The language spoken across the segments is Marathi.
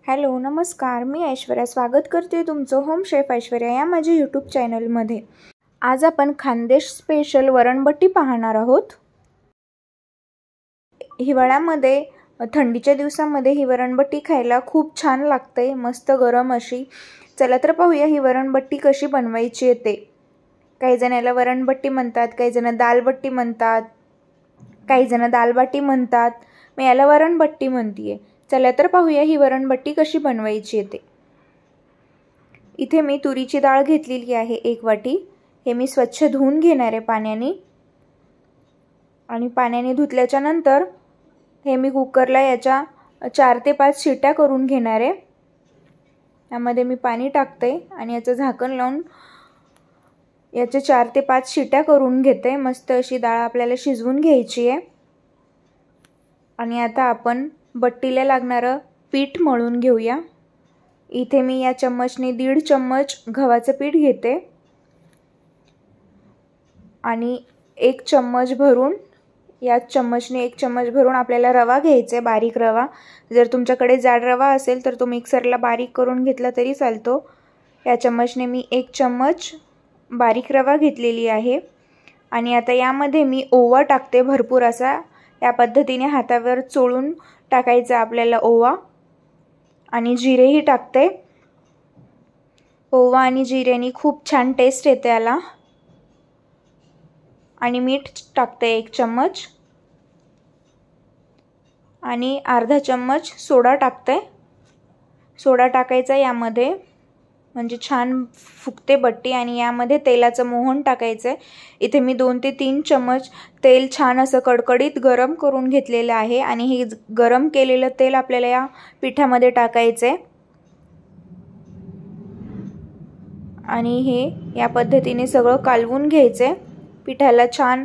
हॅलो नमस्कार, मी ऐश्वर्या स्वागत करते तुमचं होम शेफ ऐश्वर्या या माझ्या यूट्यूब चॅनलमध्ये। आज आपण खानदेश स्पेशल वरणबट्टी पाहणार आहोत। हिवाळ्यामध्ये थंडीच्या दिवसांमध्ये ही वरणबट्टी खायला खूप छान लागते, मस्त गरम अशी। चला तर पाहूया ही वरणबट्टी कशी बनवायची ते। काही जण याला वरणबट्टी म्हणतात, काही जण दालबट्टी म्हणतात, काही जण दालबाटी म्हणतात। मी याला वरणबट्टी म्हणतीये। चला तर पाहूया ही वरणबट्टी कशी बनवायची ते। इथे मी तुरीची डाळ घेतलेली आहे 1 वाटी। हे मी स्वच्छ धुवून घेणार आहे पाण्याने। आणि पाण्याने धुतल्याच्या नंतर हे मी कुकरला याच्या 4 ते 5 शिट्या करून घेणार आहे। यामध्ये मी पाणी टाकते आणि याचं झाकण लावून याचे 4 ते 5 शिट्या करून घेते। मस्त अशी डाळ आपल्याला शिजवून घ्यायची आहे। आणि आता आपण बट्टीला लागणारं पीठ मळून घेऊया। इथे मी या चम्मचने 1.5 चम्मच गव्हाचं पीठ घेते आणि 1 चम्मच भरून या चम्मचने 1 चम्मच भरून आपल्याला रवा घ्यायचा आहे, बारीक रवा। जर तुमच्याकडे जाड रवा असेल तर तो मिक्सरला बारीक करून घेतला तरी चालतो। या चम्मचने मी 1 चम्मच बारीक रवा घेतलेली आहे। आणि आता यामध्ये मी ओवा टाकते भरपूर असा। या पद्धतीने हातावर चोळून टाकायचा आपल्याला ओवा। आणि जिरेही टाकते। ओवा आणि जिरेने खूप छान टेस्ट येते याला। आणि मीठ टाकते 1 चम्मच आणि अर्धा चम्मच सोडा टाकते। सोडा टाकायचा यामध्ये, म्हणजे छान फुगते बट्टी। आणि यामध्ये तेलाचं मोहन टाकायचं आहे। इथे मी 2 ते 3 चम्मच तेल छान असं कडकडीत गरम करून घेतलेलं आहे। आणि हे गरम केलेलं तेल आपल्याला या पिठामध्ये टाकायचं आहे। आणि हे या पद्धतीने सगळं कालवून घ्यायचं आहे। पिठाला छान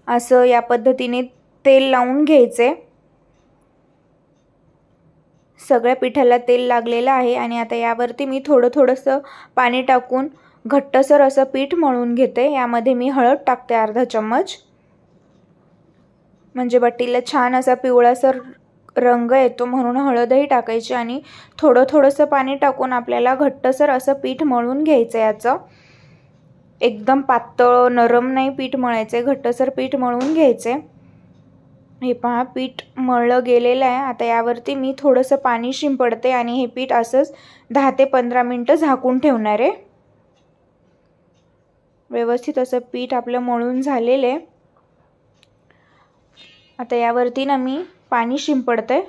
असं या पद्धतीने तेल लावून घ्यायचं आहे। सगळ्या पिठाला तेल लागलेलं आहे। आणि आता यावरती मी थोडंसं पाणी टाकून घट्टसर असं पीठ मळून घेते। यामध्ये मी हळद टाकते अर्धा चम्मच, म्हणजे बट्टीला छान असा पिवळासर रंग येतो, म्हणून हळदही टाकायची। आणि थोडंसं पाणी टाकून आपल्याला घट्टसर असं पीठ मळून घ्यायचं याचं। एकदम पातळ नरम नाही पीठ मळायचं, घट्टसर पीठ मळून घ्यायचं। हे पहा पीठ मळलं गेलेलं आहे। आता यावरती मी थोडंसं पाणी शिंपडते आणि हे पीठ असंच 10 ते 15 मिनिटं झाकून ठेवणार आहे। व्यवस्थित असं पीठ आपलं मळून झालेलं आहे। आता यावरती ना मी पाणी शिंपडते।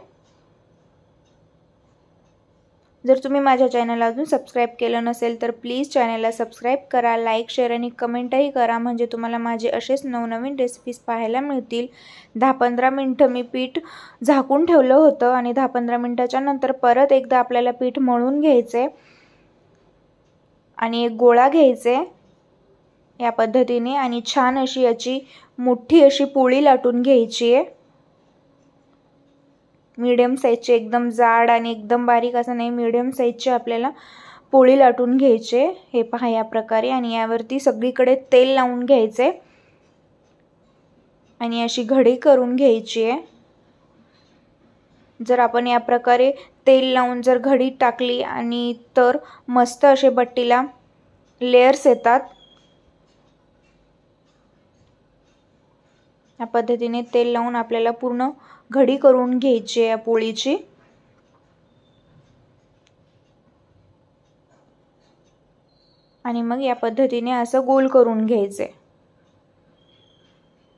जर तुम्ही माझ्या चॅनलला अजून सबस्क्राईब केलं नसेल तर प्लीज चॅनलला सबस्क्राईब करा, लाईक, शेअर आणि कमेंटही करा, म्हणजे तुम्हाला माझे असेच नवनवीन रेसिपीज पाहायला मिळतील। 10-15 मिनिटं मी पीठ झाकून ठेवलं होतं आणि 10-15 मिनिटाच्या नंतर परत एकदा आपल्याला पीठ मळून घ्यायचे। आणि एक गोळा घ्यायचे या पद्धतीने आणि छान अशी याची मोठी अशी पोळी लाटून घ्यायची आहे। मीडियम साईजची, एकदम जाड आणि एकदम बारीक असं नाही, मीडियम साईजची आपल्याला पोळी लाटून घ्यायची। हे पहा या प्रकारे। आणि यावरती सगळीकडे तेल लावून घ्यायचे आणि अशी घडी करून घ्यायची आहे। जर आपण या प्रकारे तेल लावून जर घडी टाकली आणि तर मस्त असे बट्टीला लेयर्स येतात। या पद्धतीने तेल लावून आपल्याला पूर्ण घडी करून घ्यायची आहे या पोळीची। आणि मग या पद्धतीने असं गोल करून घ्यायचे।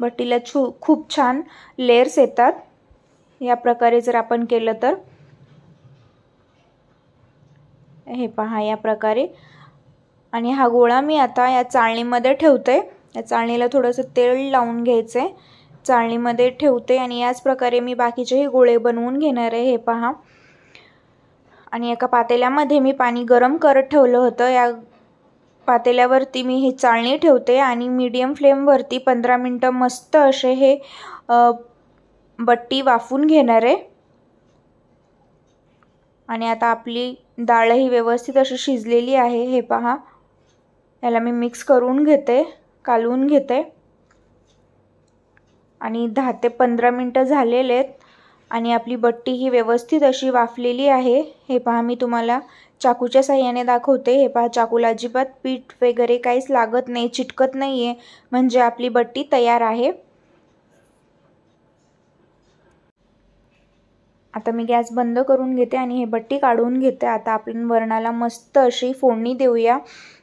बट्टीला खूप छान लेयर्स येतात या प्रकारे जर आपण केलं तर। हे पहा या प्रकारे। आणि हा गोळा मी आता या चाळणीमध्ये ठेवते। या चाळणीला थोडंसं तेल लावून घ्यायचे, चाळणीमध्ये ठेवते। आणि याच प्रकारे मी बाकीचेही गोळे बनवून घेणार आहे। हे पहा। आणि एका पातेल्यामध्ये मी पाणी गरम करत ठेवलं होतं। या पातेल्यावरती मी ही चाळणी ठेवते आणि मीडियम फ्लेमवरती 15 मिनिटं मस्त असे हे बट्टी वाफून घेणार आहे। आणि आता आपली डाळही व्यवस्थित अशी शिजलेली आहे। हे पहा, याला मी मिक्स करून घेते, कालवून घेते। आणि 10 ते 15 मिनिटं झालेले आहेत। आणि आपली बट्टी ही व्यवस्थित अशी वाफलेली आहे। हे पहा, मी तुम्हाला चाकूच्या साहाय्याने दाखवते। हे पहा, चाकूला अजिबात पीठ वगैरे काहीच लागत नाही, चिटकत नाहीये, म्हणजे आपली बट्टी तयार आहे। आता मी गॅस बंद करून घेते आणि हे बट्टी काढून घेते। आता आपण वरणाला मस्त अशी फोडणी देऊया।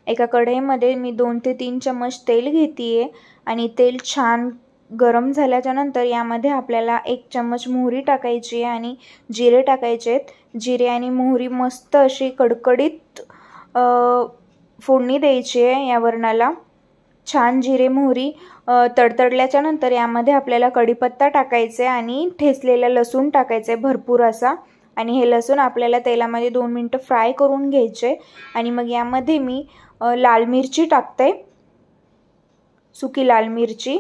एका कढईमध्ये मी 2 ते 3 चम्मच तेल घेतेय आणि तेल छान गरम झाल्याच्या नंतर यामध्ये आपल्याला 1 चम्मच मोहरी टाकायची आहे आणि जिरे टाकायचे आहेत। जिरे आणि मोहरी मस्त अशी कडकडीत फोडणी द्यायची आहे या वरणाला। छान जिरे मोहरी तडतडल्याच्या नंतर यामध्ये आपल्याला कढीपत्ता टाकायचा आहे आणि ठेचलेला लसूण टाकायचा आहे भरपूर असा, आणि हे लसूण आपल्याला तेलामध्ये 2 मिनिटं फ्राय करून घ्यायचे। आणि मग यामध्ये मी लाल मिरची टाकते, सुकी लाल मिरची,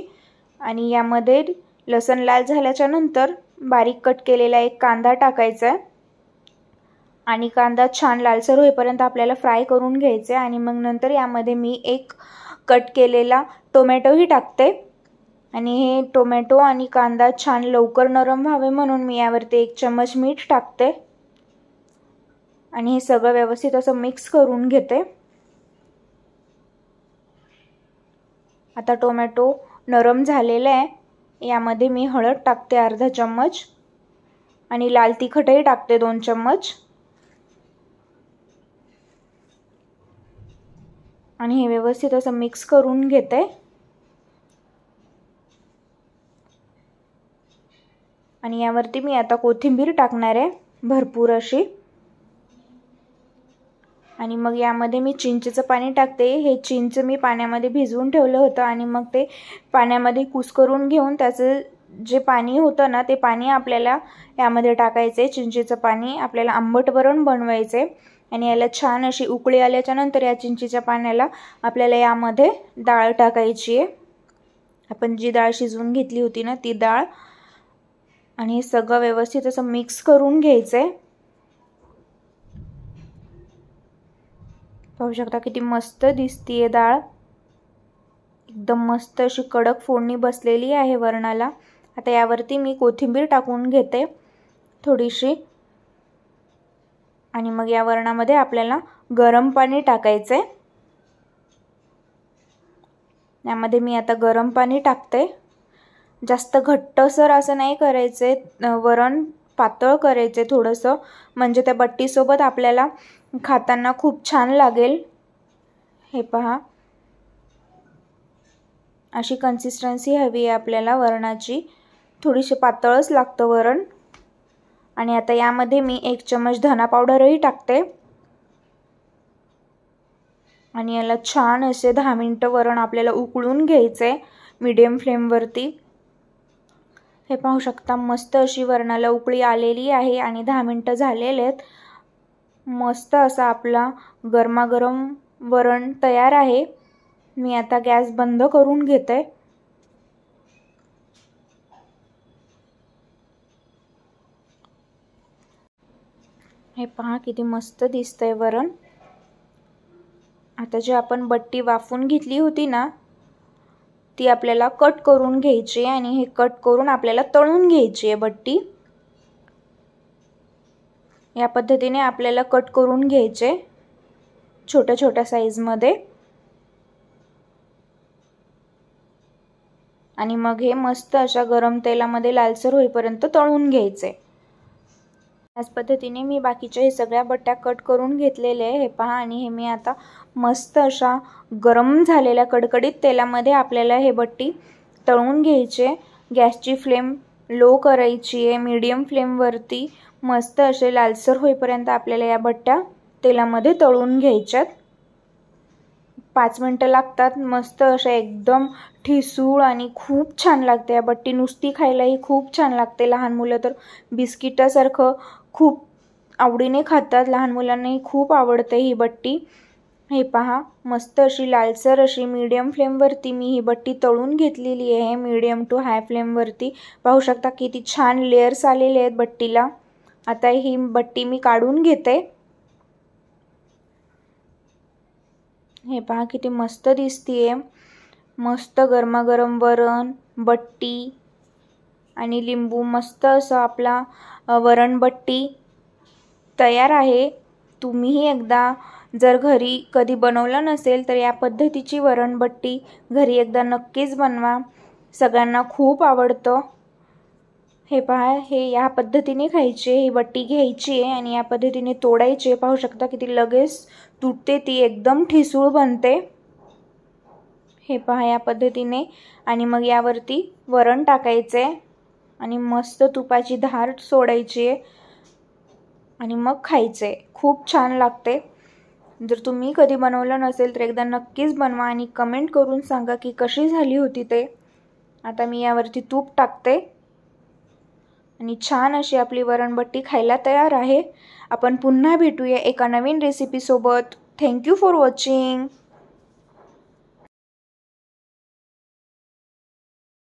आणि यामध्ये लसूण लाल झाल्याच्या नंतर बारीक कट केलेला एक कांदा टाकायचा आहे आणि कांदा छान लालसर होईपर्यंत आपल्याला फ्राय करून घ्यायचा आहे। आणि मग नंतर यामध्ये मी एक कट केलेला टोमॅटोही टाकते आणि हे टोमॅटो आणि कांदा छान लवकर नरम व्हावे म्हणून मी यावरती 1 चम्मच मीठ टाकते आणि हे सगळं व्यवस्थित असं मिक्स करून घेते। आता टोमॅटो नरम झालेला आहे, यामध्ये मी हळद टाकते अर्धा चम्मच आणि लाल तिखटही टाकते 2 चम्मच आणि हे व्यवस्थित असं मिक्स करून घेते। आणि यावरती मी आता कोथिंबीर टाकणार आहे भरपूर अशी, आणि मग यामध्ये मी चिंचेचं पाणी टाकते। हे चिंच मी पाण्यामध्ये भिजवून ठेवलं होतं आणि मग ते पाण्यामध्ये कुस्करून घेऊन त्याचं जे पाणी होतं ना, ते पाणी आपल्याला यामध्ये टाकायचे। चिंचेचं पाणी आपल्याला आंबट वरण बनवायचे आणि याला छान अशी उकळी आल्याच्या नंतर या चिंचेच्या पाण्याला आपल्याला यामध्ये डाळ टाकायची आहे। आपण जी डाळ शिजवून घेतली होती ना, ती डाळ, आणि हे सगळं व्यवस्थित असं मिक्स करून घ्यायचंय। पाहू शकता किती मस्त दिसतीये डाळ, एकदम मस्त अशी कडक फोडणी बसलेली आहे वरणाला। आता यावरती मी कोथिंबीर टाकून घेते थोडीशी, आणि मग या वरणामध्ये आपल्याला गरम पाणी टाकायचंय। यामध्ये मी आता गरम पाणी टाकते। जास्त घट्टसर असं नाही करायचे, वरण पातळ करायचे थोडंसं, म्हणजे त्या बट्टी सोबत आपल्याला खाताना खूप छान लागेल। हे पहा, अशी कन्सिस्टन्सी हवी आहे आपल्याला वरणाची, थोडीशी पातळच लागतं वरण। आणि आता यामध्ये मी 1 चम्मच धना पावडरही टाकते आणि याला छान असे 10 मिनिटं वरण आपल्याला उकळून घ्यायचंय मीडियम फ्लेमवरती। हे पाहू शकता मस्त अशी वरणाला उकळी आलेली आहे आणि 10 मिनिटं झालेले आहेत। मस्त असा आपला गरमागरम वरण तयार आहे। मी आता गॅस बंद करून घेते। हे पहा किती मस्त दिसतंय वरण। आता जे आपण बट्टी वाफून घेतली होती ना, ती आपल्याला कट करून घ्यायची आणि हे कट करून आपल्याला तळून घ्यायची आहे बट्टी। या पद्धतीने आपल्याला कट करून घ्यायचे छोट्या छोट्या साईजमध्ये, आणि मग हे मस्त अशा गरम तेलामध्ये लालसर होईपर्यंत तळून घ्यायचे। याच पद्धतीने मी बाकीच्या हे सगळ्या बट्ट्या कट करून घेतलेले आहे। हे पहा, आणि हे मी आता मस्त अशा गरम झालेल्या कडकडीत तेलामध्ये आपल्याला हे बट्टी तळून घ्यायचे। गॅसची फ्लेम लो करायची आहे, मीडियम फ्लेमवरती मस्त असे लालसर होईपर्यंत आपल्याला या बट्ट्या तेलामध्ये तळून घ्यायच्यात। 5 मिनिटं लागतात। मस्त अशा एकदम ठिसूळ आणि खूप छान लागते या बट्टी, नुसती खायलाही खूप छान लागते। लहान मुलं तर बिस्किटासारखं खूप आवडीने खातात, लहान मुलांनाही खूप आवडते ही बट्टी। हे पहा, मस्त अशी लालसर अशी मीडियम फ्लेमवरती मी ही बट्टी तळून घेतलेली आहे, मीडियम टू हाय फ्लेमवरती। पाहू शकता किती छान लेयर्स आलेले आहेत बट्टीला। आता ही बट्टी मी काढून घेते। हे पहा किती मस्त दिसतीये, मस्त गरमागरम वरण, बट्टी आणि लिंबू मस्त असं आपला वरणबट्टी तयार आहे। तुम्हीही एकदा जर घरी कधी बनवलं नसेल तर या पद्धतीची वरणबट्टी घरी एकदा नक्कीच बनवा, सगळ्यांना खूप आवडतं। हे पहा, हे या पद्धतीने खायचे, ही बट्टी घ्यायची आहे आणि या पद्धतीने तोडायची। पाहू शकता किती लगेच तुटते, ती एकदम ठिसूळ बनते। हे पहा या पद्धतीने, आणि मग यावरती वरण टाकायचे आणि मस्त तुपाची धार सोडायची आणि मग खायचे। खूप छान लागते। जर तुम्ही कधी बनवलं नसेल तर एकदा नक्कीच बनवा आणि कमेंट करून सांगा की कशी झाली होती ते। आता मी यावरती तूप टाकते आणि छान अशी आपली वरणबट्टी खायला तयार आहे। आपण पुन्हा भेटूया एका नवीन रेसिपी सोबत। Thank you for watching.